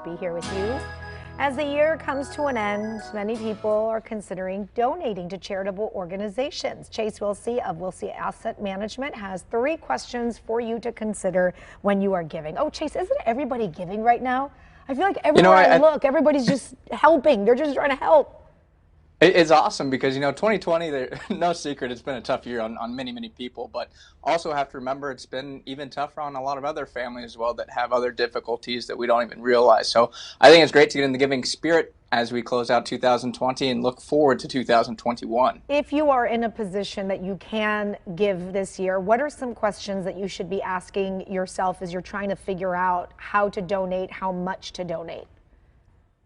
Be here with you. As the year comes to an end, many people are considering donating to charitable organizations. Chase Wilsey of Wilsey Asset Management has 3 questions for you to consider when you are giving. Oh, Chase, isn't everybody giving right now? I feel like everywhere I look, everybody's just helping. They're just trying to help. It's awesome because, 2020, no secret, it's been a tough year on many people, but also have to remember it's been even tougher on a lot of other families as well that have other difficulties that we don't even realize. So I think it's great to get in the giving spirit as we close out 2020 and look forward to 2021. If you are in a position that you can give this year, what are some questions that you should be asking yourself as you're trying to figure out how to donate, how much to donate?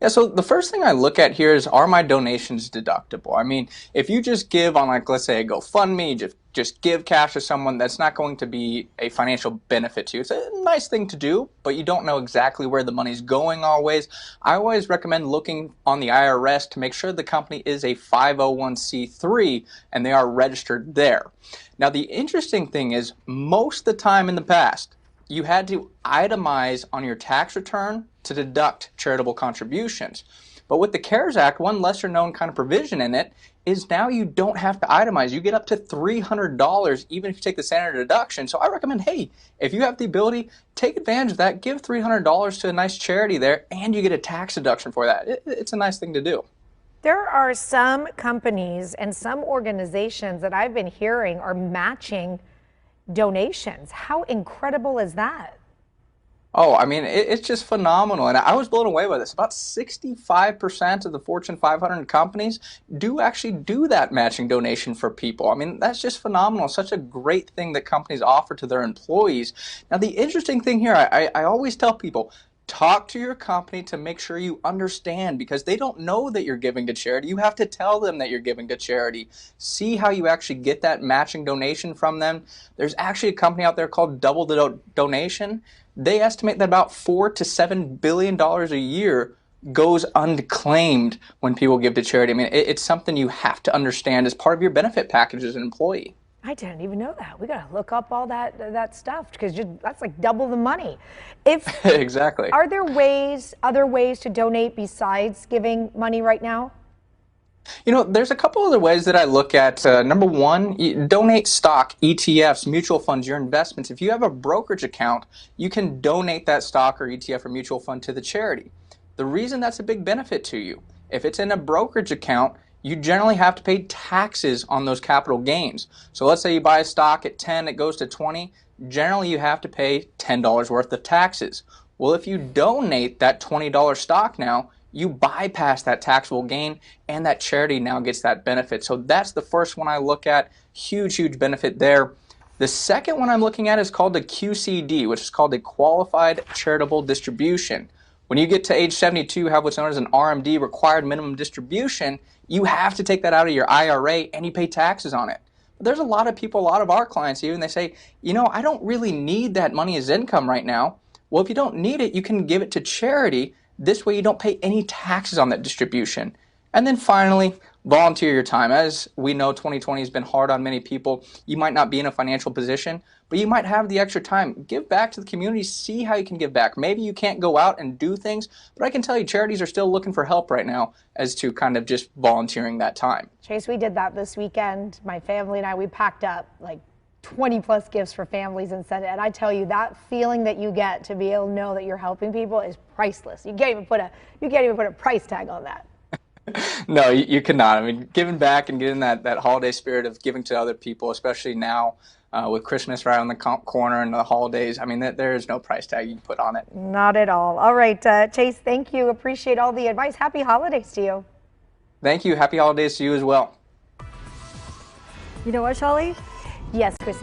Yeah, so the first thing I look at here is, are my donations deductible? I mean, if you just give on, like, let's say a GoFundMe, just give cash to someone, that's not going to be a financial benefit to you. It's a nice thing to do, but you don't know exactly where the money's going always. I always recommend looking on the IRS to make sure the company is a 501c3 and they are registered there. Now, the interesting thing is, most of the time in the past, you had to itemize on your tax return to deduct charitable contributions. But with the CARES Act, one lesser known kind of provision in it is now you don't have to itemize. You get up to $300 even if you take the standard deduction. So I recommend, hey, if you have the ability, take advantage of that. Give $300 to a nice charity there and you get a tax deduction for that. It's a nice thing to do. There are some companies and some organizations that I've been hearing are matching donations. How incredible is that? Oh, I mean, it's just phenomenal. And I was blown away by this. About 65% of the Fortune 500 companies do actually do that matching donation for people. I mean, that's just phenomenal. Such a great thing that companies offer to their employees. Now, the interesting thing here, I always tell people, talk to your company to make sure you understand, because they don't know that you're giving to charity. You have to tell them that you're giving to charity. See how you actually get that matching donation from them. There's actually a company out there called Double the Donation. They estimate that about $4 to $7 billion a year goes unclaimed when people give to charity. I mean, it's something you have to understand as part of your benefit package as an employee. I didn't even know that. We got to look up all that stuff, because that's like double the money. Exactly. Are there other ways to donate besides giving money right now? There's a couple other ways that I look at. Number one, donate stock, ETFs, mutual funds, your investments. If you have a brokerage account, you can donate that stock or ETF or mutual fund to the charity. The reason that's a big benefit to you, if it's in a brokerage account, you generally have to pay taxes on those capital gains. So let's say you buy a stock at 10, it goes to 20. Generally, you have to pay $10 worth of taxes. Well, if you donate that $20 stock now, you bypass that taxable gain and that charity now gets that benefit. So that's the first one I look at. Huge benefit there. The second one I'm looking at is called the QCD, which is called a Qualified Charitable Distribution. When you get to age 72, you have what's known as an RMD, required minimum distribution. You have to take that out of your IRA and you pay taxes on it. But there's a lot of people, a lot of our clients even, they say, I don't really need that money as income right now. Well, if you don't need it, you can give it to charity. This way you don't pay any taxes on that distribution. And then finally, volunteer your time. As we know, 2020 has been hard on many people. You might not be in a financial position, but you might have the extra time. Give back to the community. See how you can give back. Maybe you can't go out and do things, but I can tell you charities are still looking for help right now as to kind of just volunteering that time. Chase, we did that this weekend. My family and I, we packed up like 20 plus gifts for families and sent it. And I tell you, that feeling that you get to be able to know that you're helping people is priceless. You can't even put a price tag on that. No, you cannot. I mean, giving back and getting that holiday spirit of giving to other people, especially now with Christmas right on the corner and the holidays, I mean, there is no price tag you can put on it. Not at all. All right, Chase, thank you. Appreciate all the advice. Happy holidays to you. Thank you. Happy holidays to you as well. You know what, Shali? Yes, Chrissy.